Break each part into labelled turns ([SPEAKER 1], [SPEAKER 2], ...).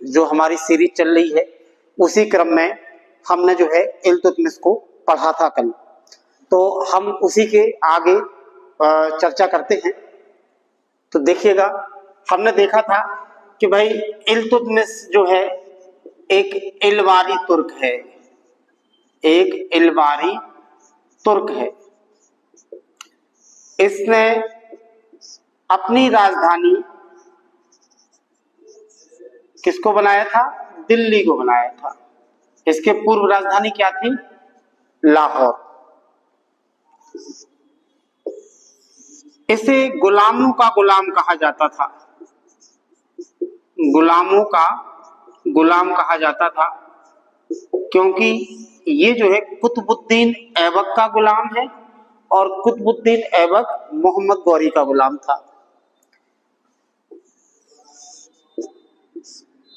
[SPEAKER 1] जो हमारी सीरीज चल रही है उसी क्रम में हमने जो है इल्तुतमिश को पढ़ा था कल, तो हम उसी के आगे चर्चा करते हैं। तो देखिएगा, हमने देखा था कि भाई इल्तुतमिश जो है एक इलवारी तुर्क है, एक इलवारी तुर्क है। इसने अपनी राजधानी किसको बनाया था? दिल्ली को बनाया था। इसके पूर्व राजधानी क्या थी? लाहौर। इसे गुलामों का गुलाम कहा जाता था, गुलामों का गुलाम कहा जाता था, क्योंकि ये जो है कुतुबुद्दीन ऐबक का गुलाम है और कुतुबुद्दीन ऐबक मोहम्मद गौरी का गुलाम था।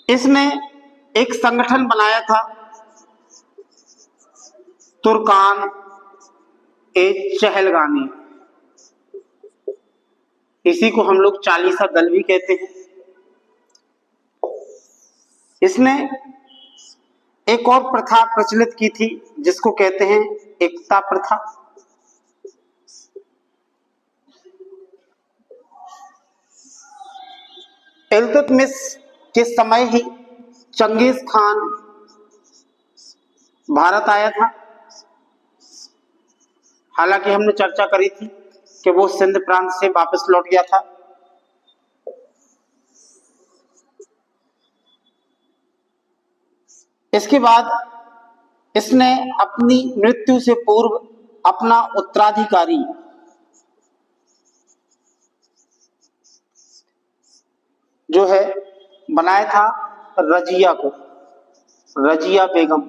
[SPEAKER 1] इसने एक संगठन बनाया था, तुर्कान ए चहलगानी। इसी को हम लोग चालीसा दल भी कहते हैं। इसने एक और प्रथा प्रचलित की थी जिसको कहते हैं एकता प्रथा। इल्तुतमिश के समय ही चंगेज खान भारत आया था। हालांकि हमने चर्चा करी थी कि वो सिंध प्रांत से वापस लौट गया था। इसके बाद इसने अपनी मृत्यु से पूर्व अपना उत्तराधिकारी जो है बनाया था रजिया को, रजिया बेगम।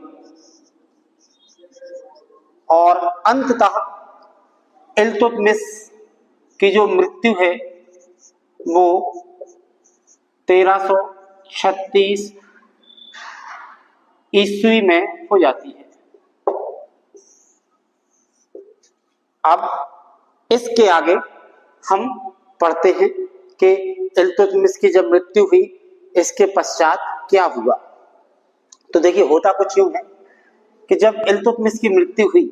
[SPEAKER 1] और अंततः इल्तुतमिश की जो मृत्यु है वो 1336 ईस्वी में हो जाती है। अब इसके आगे हम पढ़ते हैं कि इल्तुतमिश की जब मृत्यु हुई इसके पश्चात क्या हुआ। तो देखिए, होता कुछ यूं है कि जब इल्तुतमिश की मृत्यु हुई,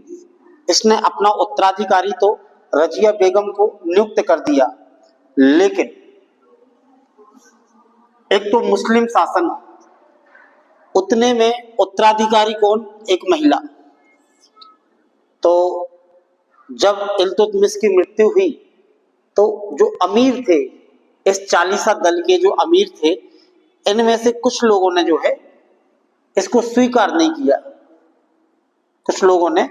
[SPEAKER 1] इसने अपना उत्तराधिकारी तो रजिया बेगम को नियुक्त कर दिया, लेकिन एक तो मुस्लिम शासन, उतने में उत्तराधिकारी कौन? एक महिला। तो जब इल्तुतमिश की मृत्यु हुई तो जो अमीर थे, इस चालीसा दल के जो अमीर थे, इनमें से कुछ लोगों ने जो है इसको स्वीकार नहीं किया। कुछ लोगों ने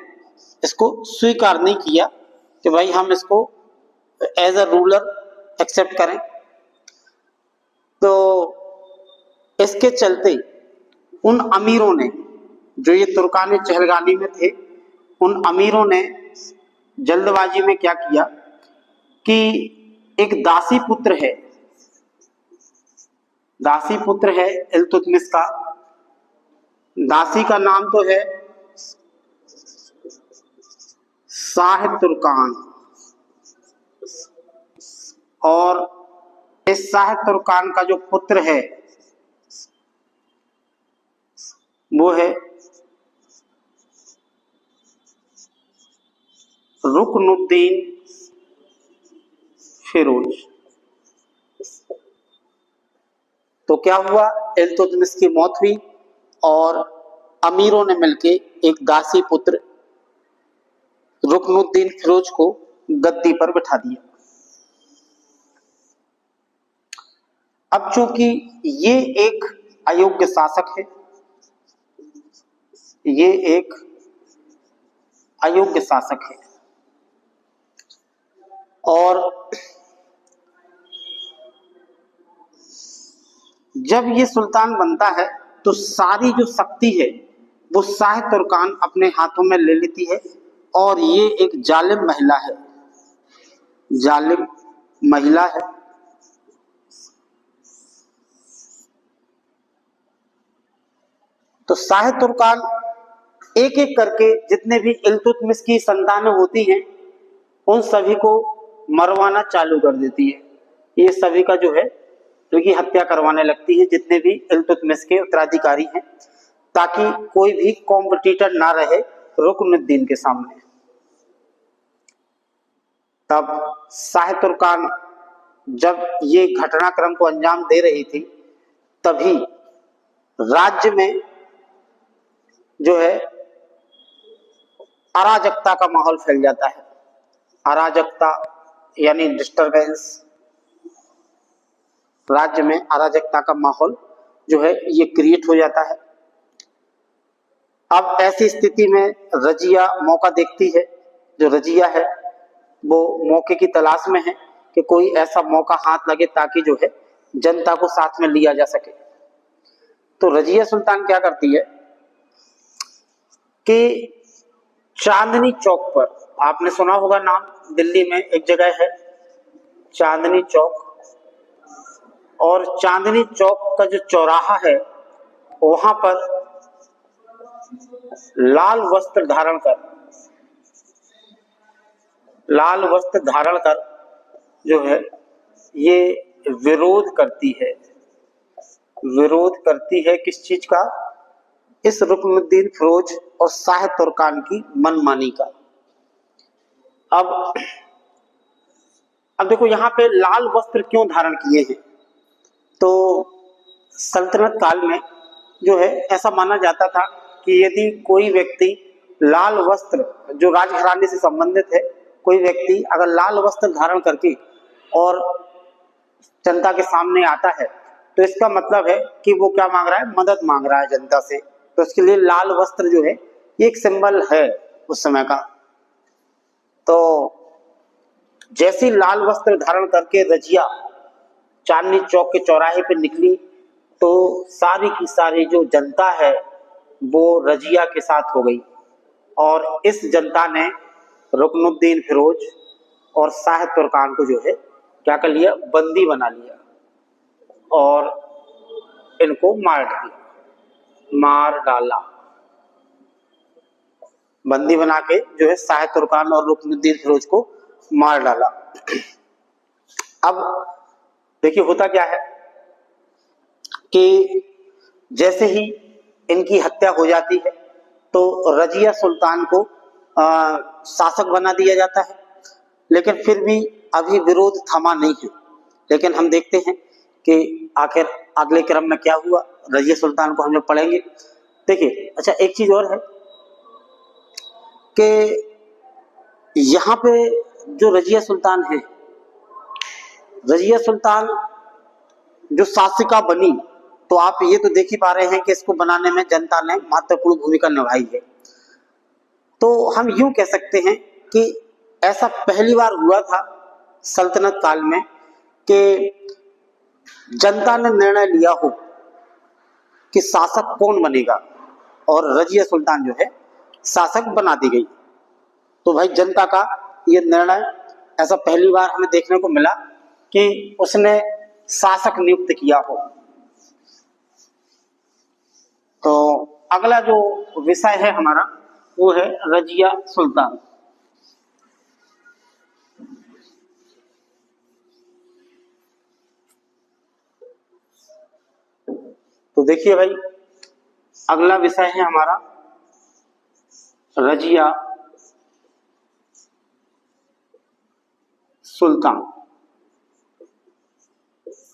[SPEAKER 1] इसको स्वीकार नहीं किया कि भाई हम इसको एज अ रूलर एक्सेप्ट करें। तो इसके चलते उन अमीरों ने, जो ये तुर्कान चहलगानी में थे, उन अमीरों ने जल्दबाजी में क्या किया कि एक दासी पुत्र है इल्तुतमिश का। दासी का नाम तो है शाह तुर्कान, और इस शाह तुर्कान का जो पुत्र है वो है रुकनुद्दीन फिरोज। तो क्या हुआ? इल्तुतमिश की मौत हुई और अमीरों ने मिलके एक दासी पुत्र रुकनुद्दीन फिरोज को गद्दी पर बिठा दिया। अब चूंकि ये एक अयोग्य शासक है, ये एक अयोग्य शासक है, और जब ये सुल्तान बनता है तो सारी जो शक्ति है वो शाह तुर्कान अपने हाथों में ले लेती है, और ये एक जालिम महिला है, जालिम महिला है। तो शाह तुर्कान एक एक करके जितने भी इल्तुतमिश की संतानें होती हैं उन सभी को मरवाना चालू कर देती है। ये सभी का जो है उनकी हत्या करवाने लगती है, जितने भी इल्तुतमिश के उत्तराधिकारी हैं, ताकि कोई भी कॉम्पिटिटर ना रहे रुकनुद्दीन के सामने। तब शाह तुर्कान जब ये घटनाक्रम को अंजाम दे रही थी, तभी राज्य में जो है अराजकता का माहौल फैल जाता है। अराजकता यानी डिस्टरबेंस, राज्य में अराजकता का माहौल जो है ये क्रिएट हो जाता है। अब ऐसी स्थिति में रजिया मौका देखती है। जो रजिया है वो मौके की तलाश में है कि कोई ऐसा मौका हाथ लगे ताकि जो है जनता को साथ में लिया जा सके। तो रजिया सुल्तान क्या करती है कि चांदनी चौक पर, आपने सुना होगा नाम, दिल्ली में एक जगह है चांदनी चौक, और चांदनी चौक का जो चौराहा है वहां पर लाल वस्त्र धारण कर जो है ये विरोध करती है किस चीज का? इस रुकनुद्दीन फिरोज और शाह तुर्कान की मनमानी का। अब देखो यहाँ पे लाल वस्त्र क्यों धारण किए हैं? तो सल्तनत काल में जो है ऐसा माना जाता था कि यदि कोई व्यक्ति लाल वस्त्र, जो राजघराने से संबंधित है, कोई व्यक्ति अगर लाल वस्त्र धारण करके और जनता के सामने आता है तो इसका मतलब है कि वो क्या मांग रहा है? मदद मांग रहा है जनता से। तो इसके लिए लाल वस्त्र जो है ये एक सिंबल है उस समय का। तो जैसे लाल वस्त्र धारण करके रजिया चांदनी चौक के चौराहे पे निकली तो सारी की सारी जो जनता है वो रजिया के साथ हो गई, और इस जनता ने रुकनुद्दीन फिरोज और शाह तुर्कान को जो है क्या कर लिया? बंदी बना लिया और इनको मार डाला। बंदी बना के जो है शाह तुर्कान और रुकनुद्दीन फिरोज को मार डाला। अब देखिए होता क्या है कि जैसे ही इनकी हत्या हो जाती है तो रजिया सुल्तान को शासक बना दिया जाता है, लेकिन फिर भी अभी विरोध थमा नहीं है। लेकिन हम देखते हैं कि आखिर अगले क्रम में क्या हुआ, रजिया सुल्तान को हम लोग पढ़ेंगे। देखिए अच्छा, एक चीज और है कि यहाँ पे जो रजिया सुल्तान है, रजिया सुल्तान जो शासिका बनी, तो आप ये तो देख ही पा रहे हैं कि इसको बनाने में जनता ने महत्वपूर्ण भूमिका निभाई है। तो हम यूं कह सकते हैं कि ऐसा पहली बार हुआ था सल्तनत काल में कि जनता ने निर्णय लिया हो कि शासक कौन बनेगा, और रजिया सुल्तान जो है शासक बना दी गई। तो भाई जनता का ये निर्णय ऐसा पहली बार हमें देखने को मिला कि उसने शासक नियुक्त किया हो। तो अगला जो विषय है हमारा वो है रजिया सुल्तान। तो देखिए भाई, अगला विषय है हमारा रजिया सुल्तान।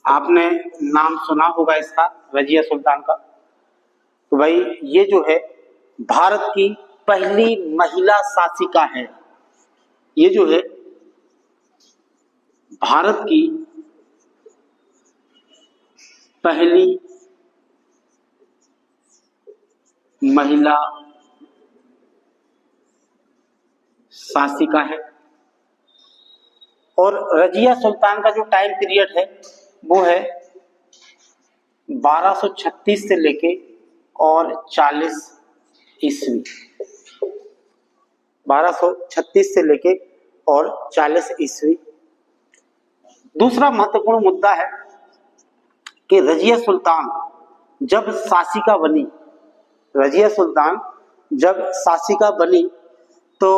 [SPEAKER 1] आपने नाम सुना होगा इसका, रजिया सुल्तान का। तो भाई ये जो है भारत की पहली महिला शासिका है। ये जो है भारत की पहली महिला शासिका है, और रजिया सुल्तान का जो टाइम पीरियड है वो है 1236 से लेके और 40 ईस्वी। 1236 से लेके और 40 ईस्वी। दूसरा महत्वपूर्ण मुद्दा है कि रजिया सुल्तान जब शासिका बनी, रजिया सुल्तान जब शासिका बनी तो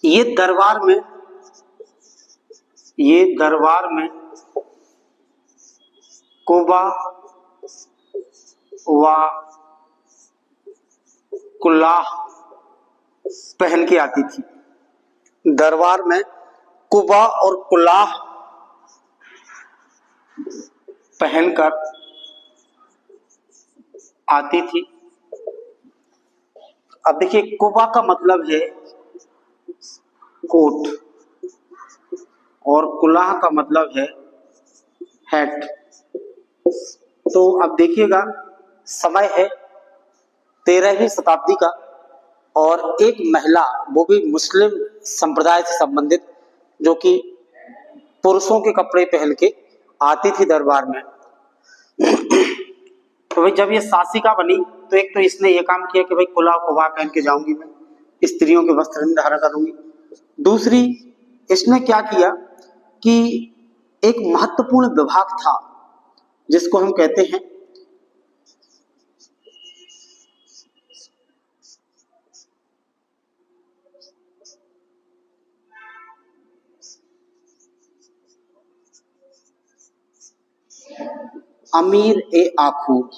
[SPEAKER 1] ये दरबार में कुबा व कुल्लाह पहन के आती थी। दरबार में कुबा और कुल्लाह पहनकर आती थी। अब देखिए, कुबा का मतलब है कोट और कुल्लाह का मतलब है हैट। तो अब देखिएगा, समय है 13वीं शताब्दी का और एक महिला, वो भी मुस्लिम संप्रदाय से संबंधित, जो कि पुरुषों के कपड़े पहन के आती थी दरबार में। तो भाई जब ये शासिका बनी तो एक तो इसने ये काम किया कि भाई कुल्ला कुबा पहन के जाऊंगी, मैं स्त्रियों के वस्त्र नहीं धारण करूंगी। दूसरी, इसने क्या किया कि एक महत्वपूर्ण विभाग था जिसको हम कहते हैं अमीर ए आखूर।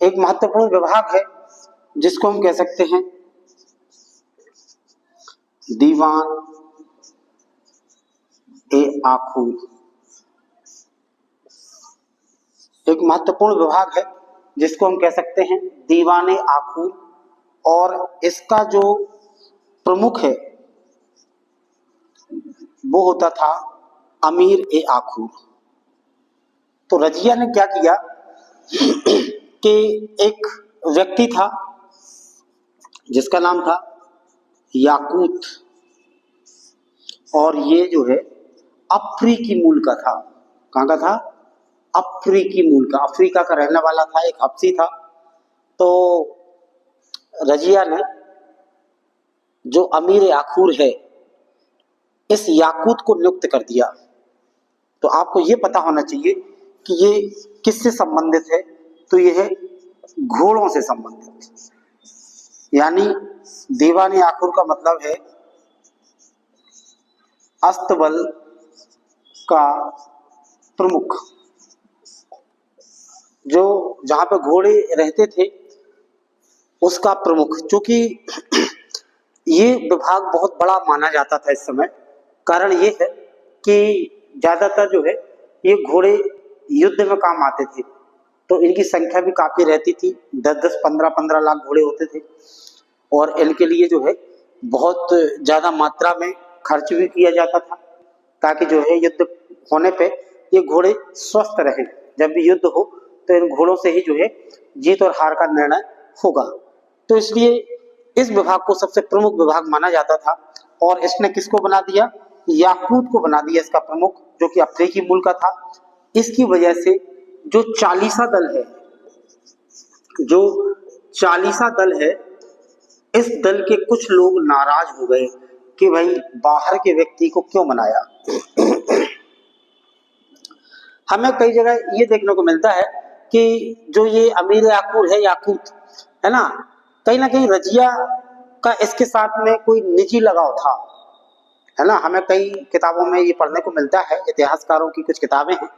[SPEAKER 1] एक महत्वपूर्ण विभाग है जिसको हम कह सकते हैं दीवान ए आखूर। एक महत्वपूर्ण विभाग है जिसको हम कह सकते हैं दीवान ए आखूर, और इसका जो प्रमुख है वो होता था अमीर ए आखूर। तो रजिया ने क्या किया कि एक व्यक्ति था जिसका नाम था याकूत, और ये जो है अफ्रीकी मूल का था। कहाँ का था? अफ्रीकी मूल का, अफ्रीका का रहने वाला था, एक हबशी था। तो रजिया ने जो अमीर आखूर है, इस याकूत को नियुक्त कर दिया। तो आपको ये पता होना चाहिए कि ये किससे संबंधित है, तो ये है घोड़ों से संबंधित। यानी दीवान आखूर का मतलब है अस्तबल का प्रमुख, जो जहां पे घोड़े रहते थे उसका प्रमुख। चूंकि ये विभाग बहुत बड़ा माना जाता था इस समय, कारण ये है कि ज्यादातर जो है ये घोड़े युद्ध में काम आते थे, तो इनकी संख्या भी काफी रहती थी। 10-10, 15-15 लाख घोड़े होते थे, और इनके लिए जो है बहुत ज्यादा मात्रा में खर्च भी किया जाता था, ताकि जो है युद्ध होने पे ये घोड़े स्वस्थ रहे। जब भी युद्ध हो तो इन घोड़ों से ही जो है जीत और हार का निर्णय होगा। तो इसलिए इस विभाग को सबसे प्रमुख विभाग माना जाता था, और इसने किसको बना दिया? याकूत को बना दिया इसका प्रमुख, जो कि अफ्रीकी मूल का था। इसकी वजह से जो चालीसा दल है, इस दल के कुछ लोग नाराज हो गए कि भाई बाहर के व्यक्ति को क्यों बनाया। हमें कई जगह ये देखने को मिलता है कि जो ये अमीर आखूर है, याकूत है ना कहीं रजिया का इसके साथ में कोई निजी लगाव था, है ना। हमें कई किताबों में ये पढ़ने को मिलता है, इतिहासकारों की कुछ किताबें हैं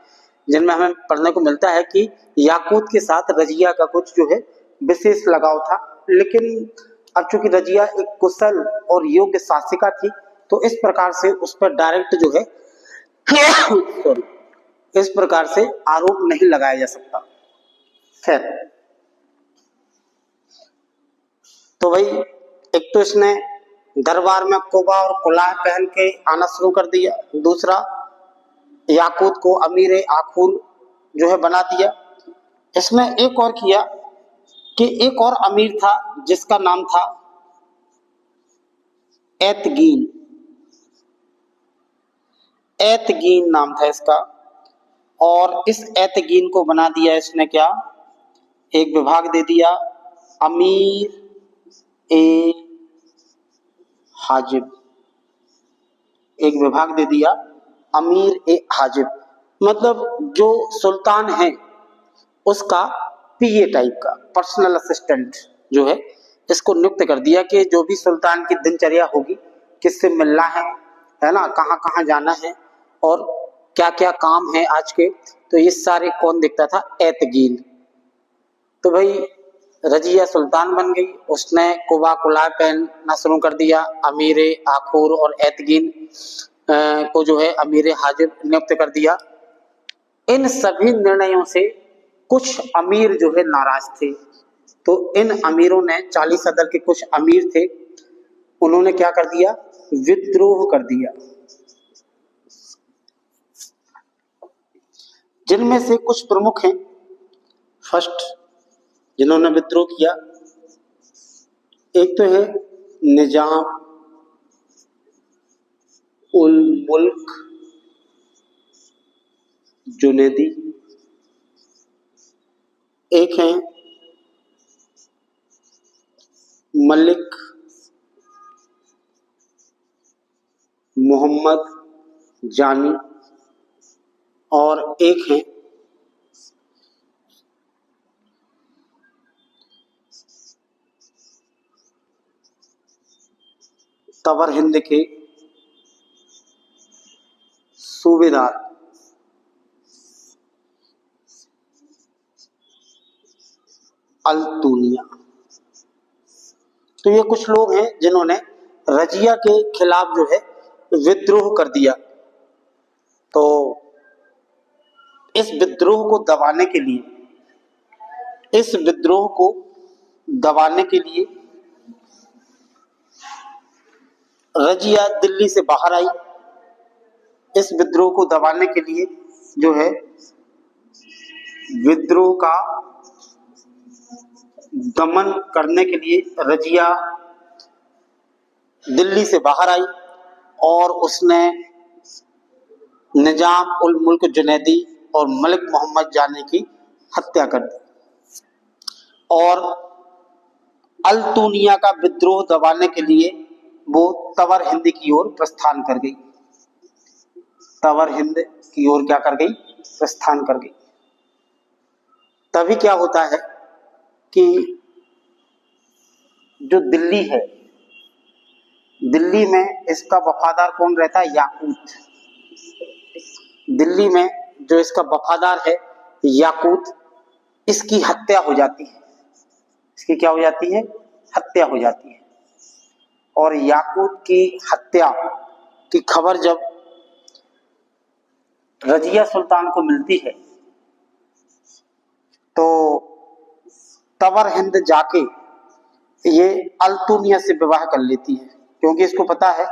[SPEAKER 1] जिनमें हमें पढ़ने को मिलता है कि याकूत के साथ रजिया का कुछ जो है विशेष लगाव था। लेकिन अब चूंकि रजिया एक कुशल और योग्य शासिका थी, तो इस प्रकार से उस पर डायरेक्ट जो है इस प्रकार से आरोप नहीं लगाया जा सकता। खैर, तो भाई एक तो इसने दरबार में कुबा और कुलाह पहन के आना शुरू कर दिया। दूसरा, याकूत को अमीर आखूर जो है बना दिया। इसने एक और किया कि एक और अमीर था जिसका नाम था एतगीन। एतगीन नाम था इसका, और इस एतगीन को बना दिया इसने क्या? एक विभाग दे दिया, अमीर ए हाजिब। एक विभाग दे दिया अमीर ए हाजिब, मतलब जो सुल्तान है उसका पीए टाइप का, पर्सनल असिस्टेंट जो है, इसको नियुक्त कर दिया कि जो भी सुल्तान की दिनचर्या होगी, किससे मिलना है ना, कहाँ कहाँ जाना है, और क्या क्या काम है आज के, तो ये सारे कौन देखता था? एतगीन। तो भाई रजिया सुल्तान बन गई, उसने कुबा कुलाय पहनना शुरू कर दिया। अमीर आखूर और एतगीन को जो है अमीर हाजिब नियुक्त कर दिया। इन सभी निर्णयों से कुछ अमीर जो है नाराज थे, तो इन अमीरों ने 40 सदर के कुछ अमीर थे, उन्होंने क्या कर दिया? विद्रोह कर दिया। जिनमें से कुछ प्रमुख हैं। फर्स्ट जिन्होंने विद्रोह किया, एक तो है निजाम उल मुल्क जुनैदी, एक है मलिक मोहम्मद जानी, और एक है तवर हिंद के सूबेदार अल्तुनिया। तो ये कुछ लोग हैं जिन्होंने रजिया के खिलाफ जो है विद्रोह कर दिया। तो इस विद्रोह को दबाने के लिए, रजिया दिल्ली से बाहर आई। इस विद्रोह को दबाने के लिए जो है विद्रोह का दमन करने के लिए रजिया दिल्ली से बाहर आई और उसने निजाम उल मुल्क जुनैदी और मलिक मोहम्मद जानी की हत्या कर दी, और अल्तुनिया का विद्रोह दबाने के लिए वो तवर हिंद की ओर प्रस्थान कर गई। तवर हिंद की ओर क्या कर गई? प्रस्थान कर गई। तभी क्या होता है कि जो दिल्ली है, दिल्ली में इसका वफादार कौन रहता है? याकूत। दिल्ली में जो इसका वफादार है याकूत, इसकी हत्या हो जाती है। इसकी क्या हो जाती है? हत्या हो जाती है। और याकूत की हत्या की खबर जब रजिया सुल्तान को मिलती है तो तवर हिंद जाके ये अल्तुनिया से विवाह कर लेती है, क्योंकि इसको पता है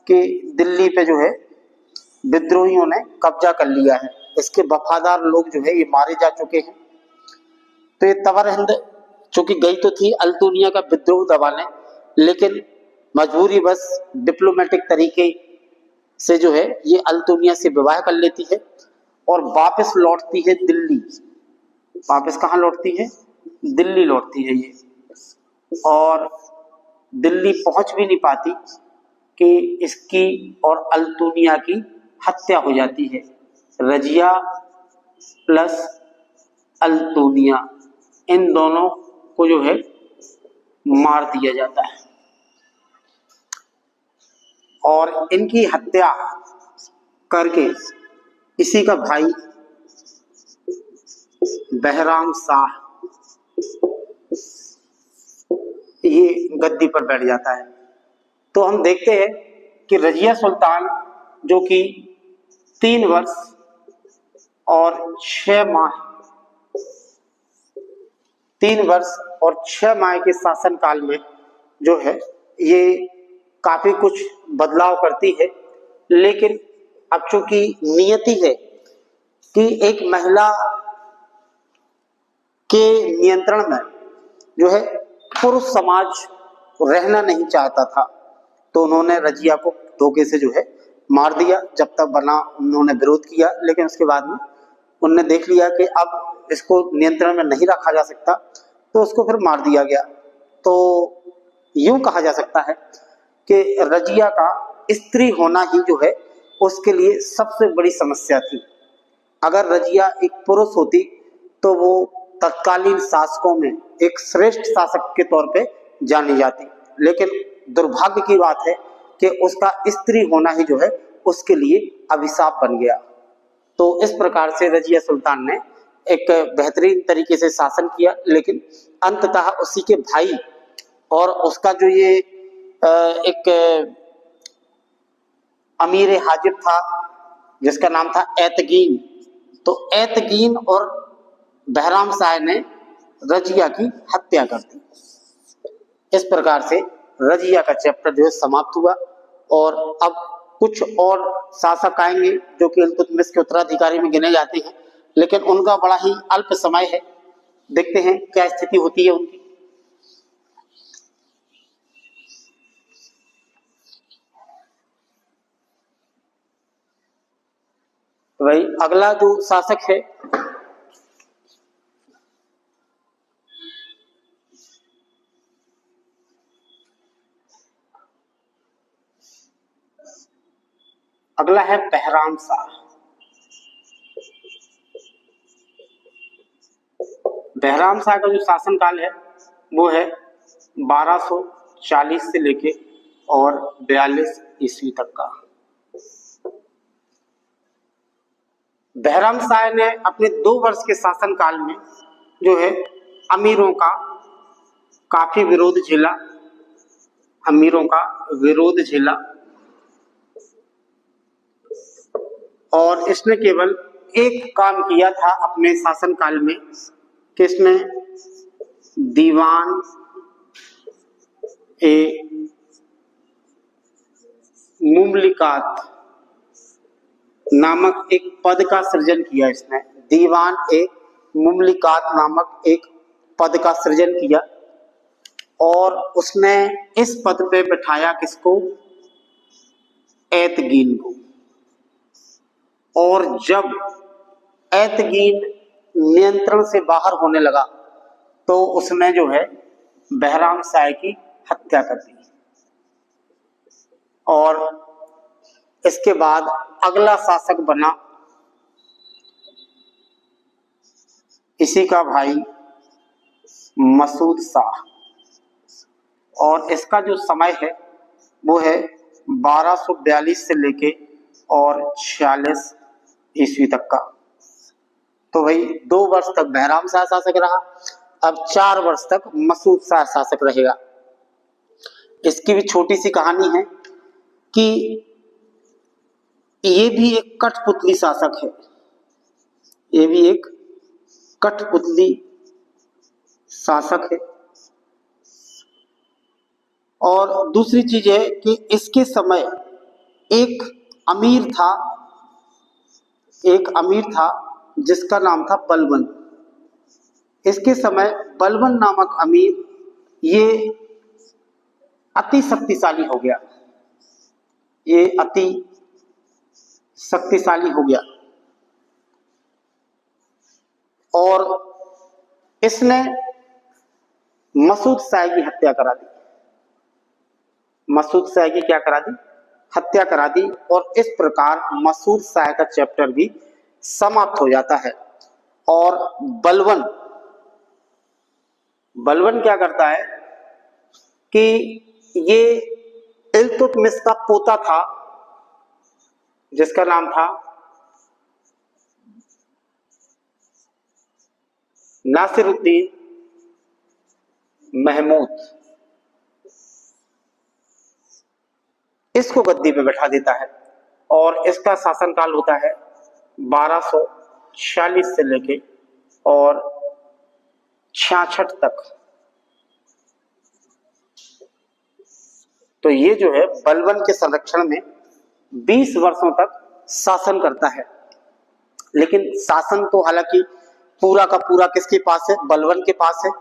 [SPEAKER 1] कि दिल्ली पे जो है विद्रोहियों ने कब्जा कर लिया है, इसके वफादार लोग जो है ये मारे जा चुके हैं। तो ये तवर हिंद चूंकि गई तो थी अल्तुनिया का विद्रोह दबाने, लेकिन मजबूरी बस डिप्लोमेटिक तरीके से जो है ये अल्तुनिया से विवाह कर लेती है और वापस लौटती है दिल्ली। वापस कहाँ लौटती है? दिल्ली लौटती है ये, और दिल्ली पहुंच भी नहीं पाती कि इसकी और अल्तुनिया की हत्या हो जाती है। रजिया प्लस अल्तुनिया, इन दोनों को जो है मार दिया जाता है, और इनकी हत्या करके इसी का भाई बहराम शाह ये गद्दी पर बैठ जाता है। तो हम देखते हैं कि रजिया सुल्तान जो कि 3 वर्ष और 6 माह 3 वर्ष और 6 माह के शासनकाल में जो है ये काफी कुछ बदलाव करती है, लेकिन अब चूंकि नियति है कि एक महिला के नियंत्रण में जो है पुरुष समाज रहना नहीं चाहता था, तो उन्होंने रजिया को धोखे से जो है मार दिया। जब तक बना उन्होंने विरोध किया, लेकिन उसके बाद में उन्होंने देख लिया कि अब इसको नियंत्रण में नहीं रखा जा सकता, तो उसको फिर मार दिया गया। तो यूं कहा जा सकता है कि रजिया का स्त्री होना ही जो है उसके लिए सबसे बड़ी समस्या थी। अगर रजिया एक पुरुष होती तो वो तत्कालीन शासकों में एक श्रेष्ठ शासक के तौर पे जानी जाती, लेकिन दुर्भाग्य की बात है कि उसका स्त्री होना ही जो है उसके लिए अभिशाप बन गया। तो इस प्रकार से रजिया सुल्तान ने एक बेहतरीन तरीके से शासन किया, लेकिन अंततः उसी के भाई और उसका जो ये एक अमीर हाजिब था जिसका नाम था एतगीन, तो एतगीन और बहराम शाह ने रजिया की हत्या कर दी। इस प्रकार से रजिया का चैप्टर जो है समाप्त हुआ। और अब कुछ और शासक आएंगे जो कि इल्तुतमिश के उत्तराधिकारी में गिने जाते हैं, लेकिन उनका बड़ा ही अल्प समय है। देखते हैं क्या स्थिति होती है उनकी। वही अगला जो शासक है अगला है बहराम शाह। बहराम शाह का जो शासनकाल है वो है 1240 से लेके और 42 ईस्वी तक का। बहराम शाह ने अपने 2 वर्ष के शासनकाल में जो है अमीरों का काफी विरोध झेला, अमीरों का विरोध झेला, और इसने केवल एक काम किया था अपने शासनकाल में कि इसने दीवान ए मुमलिकात नामक एक पद का सृजन किया। इसने दीवान ए मुमलिकात नामक एक पद का सृजन किया और उसने इस पद पे बिठाया किसको? एतगीन को। और जब एतगीन नियंत्रण से बाहर होने लगा तो उसने जो है बहराम शाह की हत्या कर दी। और इसके बाद अगला शासक बना इसी का भाई मसूद शाह, और इसका जो समय है वो है 1242 से लेके और 46 ईस्वी तक का। तो भाई 2 वर्ष तक बहराम शाह शासक रहा, अब 4 वर्ष तक मसूद शाह शासक रहेगा। इसकी भी छोटी सी कहानी है कि ये भी एक कठपुतली शासक है, ये भी एक कठपुतली शासक है। और दूसरी चीज है कि इसके समय एक अमीर था जिसका नाम था बलबन। इसके समय बलबन नामक अमीर ये अति शक्तिशाली हो गया, ये अति शक्तिशाली हो गया और इसने मसूद शाह की हत्या करा दी। मसूद शाह की क्या करा दी? हत्या करा दी। और इस प्रकार मसूद शाह का चैप्टर भी समाप्त हो जाता है। और बलबन क्या करता है कि ये इल्तुतमिश का पोता था जिसका नाम था नासिरुद्दीन महमूद, इसको गद्दी पे बैठा देता है और इसका शासनकाल होता है 1246 से लेके और 66 तक। तो ये जो है बलबन के संरक्षण में 20 वर्षों तक शासन करता है। लेकिन शासन तो हालांकि पूरा का पूरा किसके पास है? बलबन के पास है,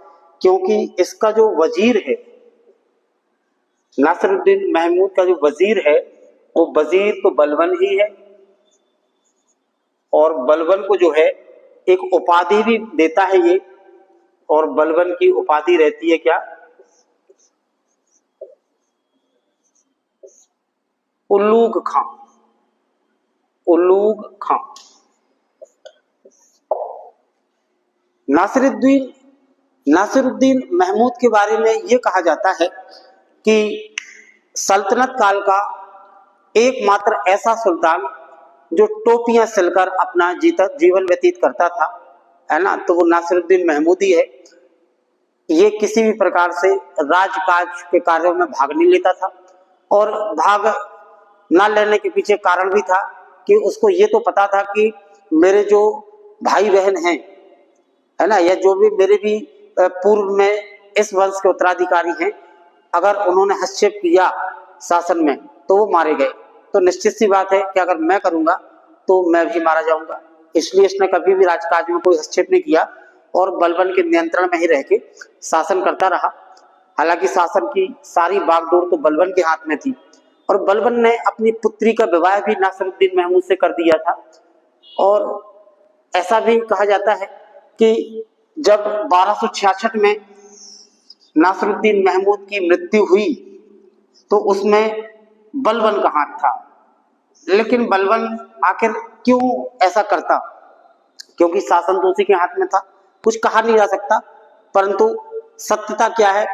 [SPEAKER 1] क्योंकि इसका जो वजीर है, नासिरुद्दीन महमूद का जो वजीर है, वो वजीर तो बलबन ही है। और बलबन को जो है एक उपाधि भी देता है ये, और बलबन की उपाधि रहती है क्या? उल्लूग खां। उल्लूग खां। नासिरुद्दीन महमूद के बारे में यह कहा जाता है कि सल्तनत काल का एकमात्र ऐसा सुल्तान जो टोपियां सिलकर अपना जीवन व्यतीत करता था, है ना, तो वो नासिरुद्दीन महमूदी है। ये किसी भी प्रकार से राजकाज के कार्यों में भाग नहीं लेता था, और भाग ना लेने के पीछे कारण भी था कि उसको ये तो पता था कि मेरे जो भाई बहन हैं, है ना, या जो भी मेरे भी पूर्व में इस वंश के उत्तराधिकारी हैं, अगर उन्होंने हस्तक्षेप किया शासन में तो वो मारे गए। तो निश्चित सी बात है कि अगर मैं करूंगा तो मैं भी मारा जाऊंगा। इसलिए इसने कभी भी राजकाज में कोई हस्तक्षेप नहीं किया और बलबन के नियंत्रण में ही रह के शासन करता रहा। हालांकि शासन की सारी बागडोर तो बलबन के हाथ में थी, और बलबन ने अपनी पुत्री का विवाह भी नासिरुद्दीन महमूद से कर दिया था। और ऐसा भी कहा जाता है कि जब 1266 में नासिरुद्दीन महमूद की मृत्यु हुई तो उसमें बलबन का हाथ था। लेकिन बलबन आखिर क्यों ऐसा करता, क्योंकि शासन तो उसी के हाथ में था, कुछ कहा नहीं जा सकता। परंतु सत्यता क्या है,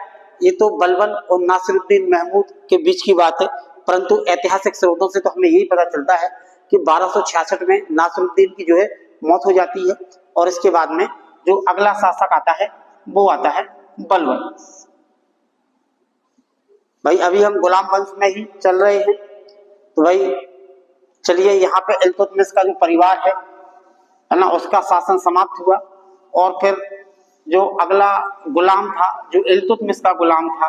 [SPEAKER 1] ये तो बलबन और नासिरुद्दीन महमूद के बीच की बात है। परंतु ऐतिहासिक स्रोतों से तो हमें यही पता चलता है कि 1266 में नासिरुद्दीन की जो है मौत हो जाती है, और इसके बाद में जो अगला शासक आता है वो आता है बलबन। भाई अभी हम गुलाम वंश में ही चल रहे हैं, तो भाई चलिए यहाँ पे इल्तुतमिश का जो परिवार है ना, उसका शासन समाप्त हुआ, और फिर जो अगला गुलाम था, जो इल्तुतमिश का गुलाम था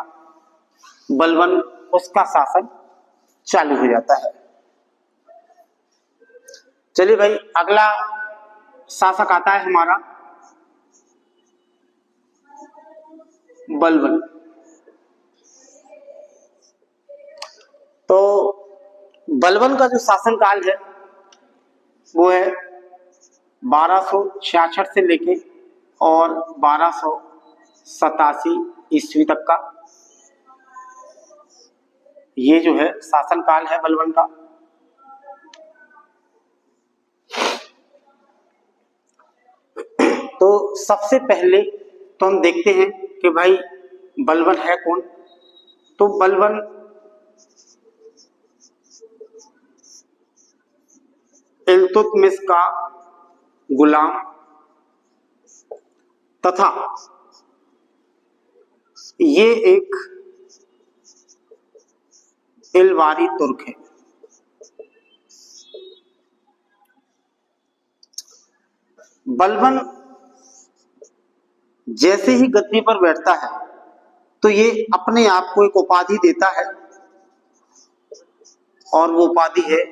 [SPEAKER 1] बलबन, उसका शासन चालू हो जाता है। चलिए भाई अगला शासक आता है हमारा बलबन। तो बलबन का जो शासनकाल है वो है 1266 से लेके और 1287 ईस्वी तक का। ये जो है शासनकाल है बलबन का। तो सबसे पहले तो हम देखते हैं कि भाई बलबन है कौन। तो बलबन इल्तुतमिश का गुलाम तथा ये एक इलवारी तुर्क है। बलबन जैसे ही गद्दी पर बैठता है तो ये अपने आप को एक उपाधि देता है, और वो उपाधि है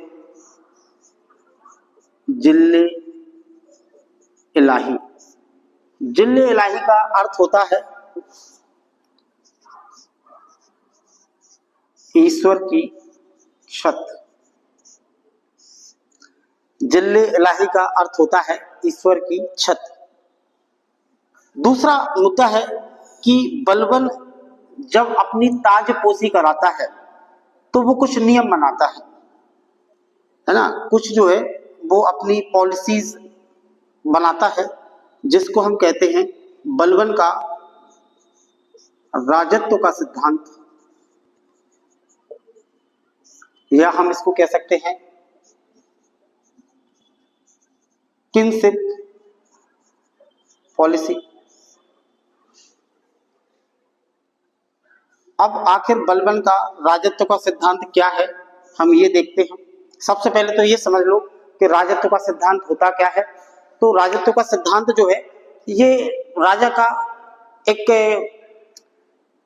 [SPEAKER 1] जिल्ले इलाही। जिल्ले इलाही का अर्थ होता है ईश्वर की छत। जिल्ले इलाही का अर्थ होता है ईश्वर की छत। दूसरा मुद्दा है कि बलबन जब अपनी ताजपोशी कराता है तो वो कुछ नियम बनाता है ना, कुछ जो है वो अपनी पॉलिसीज बनाता है, जिसको हम कहते हैं बलबन का राजत्व का सिद्धांत, या हम इसको कह सकते हैं किंगशिप पॉलिसी। अब आखिर बलबन का राजत्व का सिद्धांत क्या है, हम ये देखते हैं। सबसे पहले तो ये समझ लो कि राजत्व का सिद्धांत होता क्या है। तो राजत्व का सिद्धांत जो है ये राजा का एक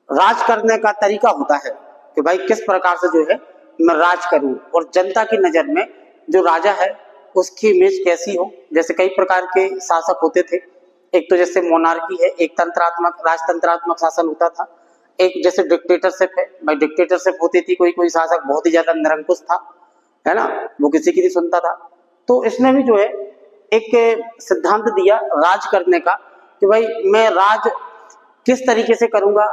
[SPEAKER 1] राज करने का तरीका होता है कि भाई किस प्रकार से जो है मैं राज करूं, और जनता की नजर में जो राजा है उसकी इमेज कैसी हो। जैसे कई प्रकार के शासक होते थे, एक तो जैसे मोनार्की है, एक तंत्रात्मक राजतंत्रात्मक शासन होता था, एक जैसे डिक्टेटरशिप है। भाई डिक्टेटरशिप होती थी, कोई कोई शासक बहुत ही ज्यादा निरंकुश था, है ना, वो किसी की नहीं सुनता था। तो इसने भी जो है एक सिद्धांत दिया राज करने का कि भाई मैं राज किस तरीके से करूंगा,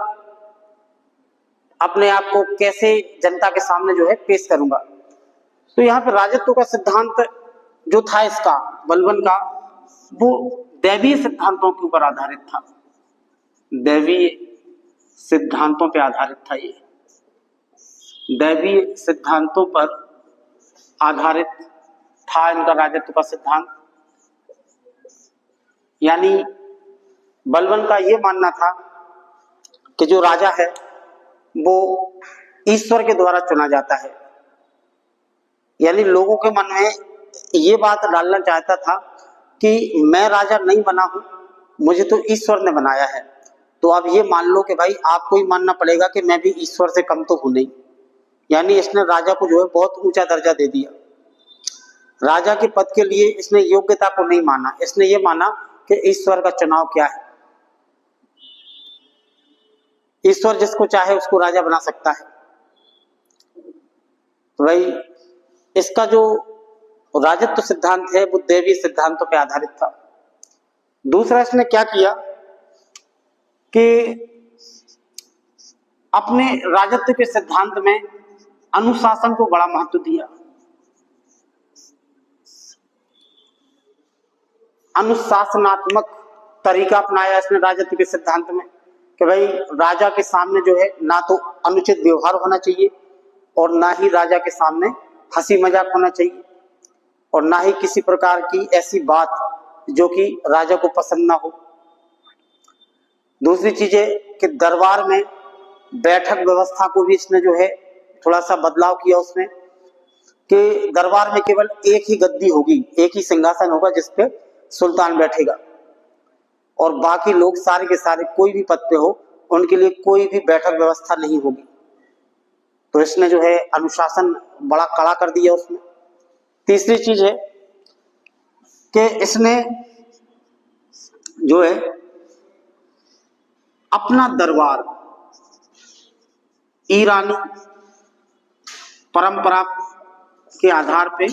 [SPEAKER 1] अपने आप को कैसे जनता के सामने जो है पेश करूंगा। तो यहाँ पे राजत्व का सिद्धांत जो था इसका बलबन का, वो दैवीय सिद्धांतों के ऊपर आधारित था। दैवीय सिद्धांतों पर आधारित था। ये दैवीय सिद्धांतों पर आधारित था इनका राजत्व का सिद्धांत। यानी बलबन का ये मानना था कि जो राजा है वो ईश्वर के द्वारा चुना जाता है। यानी लोगों के मन में ये बात डालना चाहता था कि मैं राजा नहीं बना हूं, मुझे तो ईश्वर ने बनाया है। तो अब ये मान लो कि भाई आपको ही मानना पड़ेगा कि मैं भी ईश्वर से कम तो हूं नहीं। यानी इसने राजा को जो है बहुत ऊंचा दर्जा दे दिया। राजा के पद के लिए इसने योग्यता को नहीं माना, इसने ये माना कि ईश्वर का चुनाव क्या है, ईश्वर जिसको चाहे उसको राजा बना सकता है। तो भाई इसका जो राजत्व सिद्धांत है वो दैवीय सिद्धांतों पर आधारित था। दूसरा इसने क्या किया कि अपने राजत्व के सिद्धांत में अनुशासन को बड़ा महत्व दिया। अनुशासनात्मक तरीका अपनाया इसने राजत्व के सिद्धांत में कि भाई राजा के सामने जो है ना तो अनुचित व्यवहार होना चाहिए और ना ही राजा के सामने हंसी मजाक होना चाहिए और ना ही किसी प्रकार की ऐसी बात जो कि राजा को पसंद ना हो। दूसरी चीज है कि दरबार में बैठक व्यवस्था को भी इसने जो है थोड़ा सा बदलाव किया उसमें कि दरबार में केवल एक ही गद्दी होगी, एक ही सिंहासन होगा जिस पे सुल्तान बैठेगा और बाकी लोग सारे के सारे कोई भी पद पे हो उनके लिए कोई भी बैठक व्यवस्था नहीं होगी। तो इसने जो है अनुशासन बड़ा कड़ा कर दिया उसमें। तीसरी चीज है कि इसने जो है अपना दरबार ईरानी परंपरा के आधार पे,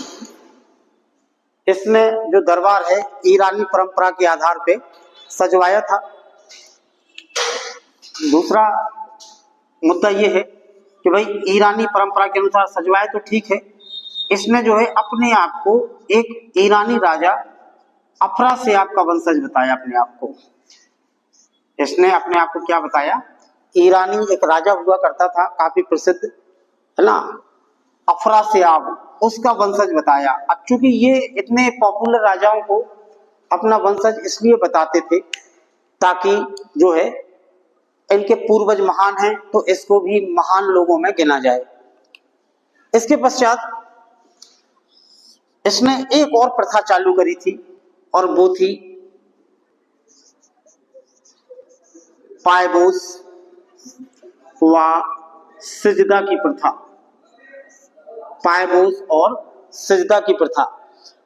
[SPEAKER 1] इसने जो दरबार है ईरानी परंपरा के आधार पे सजवाया था। दूसरा मुद्दा यह है कि भाई ईरानी परंपरा के अनुसार सजवाया तो ठीक है, इसने जो है अपने आप को एक ईरानी राजा अफरासियाब का वंशज बताया। अपने आप को इसने अपने आप को क्या बताया? ईरानी एक राजा हुआ करता था काफी प्रसिद्ध, है ना, अफरासियाब, उसका वंशज बताया। अब चूंकि ये इतने पॉपुलर राजाओं को अपना वंशज इसलिए बताते थे ताकि जो है इनके पूर्वज महान हैं तो इसको भी महान लोगों में गिना जाए। इसके पश्चात इसने एक और प्रथा चालू करी थी और वो थी पायबोस व सिजदा की प्रथा। पायबोस और सिजदा की प्रथा।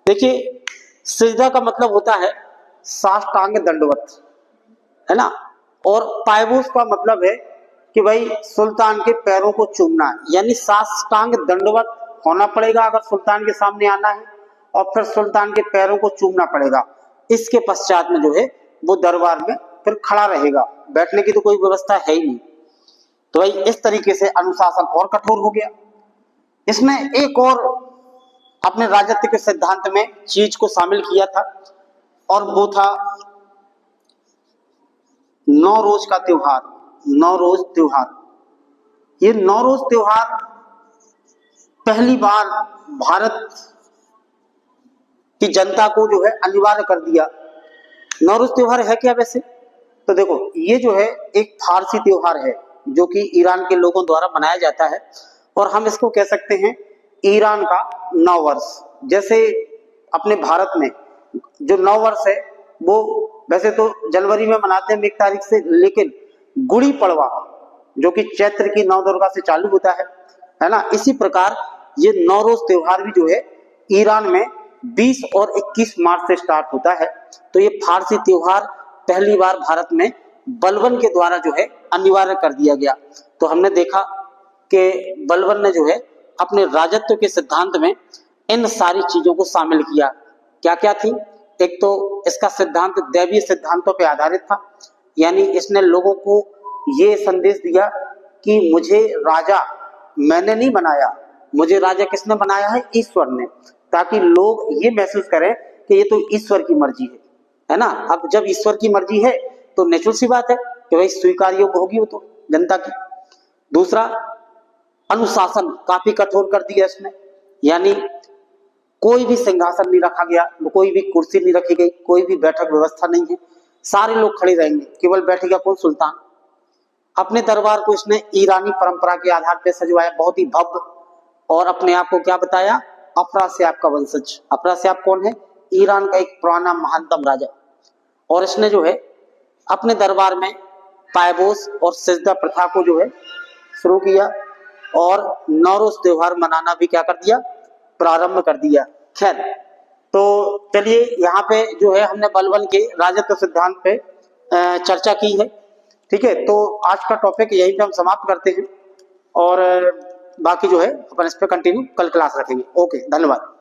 [SPEAKER 1] देखिए सिजदा का मतलब होता है साष्टांग दंडवत, है ना, और पायबोस का मतलब है कि भाई सुल्तान के पैरों को चूमना। यानी साष्टांग दंडवत होना पड़ेगा अगर सुल्तान के सामने आना है और फिर सुल्तान के पैरों को चूमना पड़ेगा। इसके पश्चात में जो है वो दरबार में फिर खड़ा रहेगा, बैठने की तो कोई व्यवस्था है ही नहीं। तो भाई इस तरीके से अनुशासन और कठोर हो गया। इसने एक और अपने राजत्व के सिद्धांत में चीज को शामिल किया था और वो था नौरोज का त्योहार। नौरोज त्योहार, ये नौरोज त्योहार पहली बार भारत की जनता को जो है अनिवार्य कर दिया। नौरोज त्योहार है क्या वैसे? तो देखो ये जो है एक फारसी त्योहार है जो कि ईरान के लोगों द्वारा मनाया जाता है और हम इसको कह सकते हैं ईरान का नव वर्ष। जैसे अपने भारत में जो नव वर्ष है वो वैसे तो जनवरी में मनाते हैं 1 तारीख से, लेकिन गुड़ी पड़वा जो कि चैत्र की नौ दुर्गा से चालू होता है ना, इसी प्रकार ये नौरोज त्योहार भी जो है ईरान में 20 और 21 मार्च से स्टार्ट होता है। तो ये फारसी त्योहार पहली बार भारत में बलबन के द्वारा जो है अनिवार्य कर दिया गया। तो हमने देखा कि बलबन ने जो है अपने राजत्व के सिद्धांत में इन सारी चीजों को शामिल किया। क्या क्या थी? एक तो इसका सिद्धांत दैवीय सिद्धांतों पर आधारित था, यानी इसने लोगों को ये संदेश दिया कि मुझे राजा मैंने नहीं बनाया, मुझे राजा किसने बनाया है? ईश्वर ने, ताकि लोग ये महसूस करें कि ये तो ईश्वर की मर्जी है ना। अब जब ईश्वर की मर्जी है तो नेचुरल सी बात है कि भाई स्वीकार योग्य होगी वो तो जनता की। दूसरा, अनुशासन काफी कठोर कर दिया इसने, यानी कोई भी सिंहासन नहीं रखा गया, कोई भी कुर्सी नहीं रखी गई, कोई भी बैठक व्यवस्था नहीं है, सारे लोग खड़े रहेंगे, केवल बैठेगा कौन? सुल्तान। अपने दरबार को इसने ईरानी परंपरा के आधार पर सजवाया, बहुत ही भव्य, और अपने आप को क्या बताया? अफरासियाब का वंशज। अफरासियाब कौन है? ईरान का एक पुराना महानतम राजा। और इसने जो है अपने दरबार में पायबोस और सिजदा प्रथा को जो है शुरू किया, और नौरोज त्योहार मनाना भी क्या कर दिया? प्रारंभ कर दिया। खैर, तो चलिए यहाँ पे जो है हमने बलबन के राजत्व सिद्धांत पे चर्चा की है। ठीक है, तो आज का टॉपिक यहीं पे हम समाप्त करते हैं, और बाकी जो है अपन इस पे कंटिन्यू कल क्लास रखेंगे। ओके, धन्यवाद।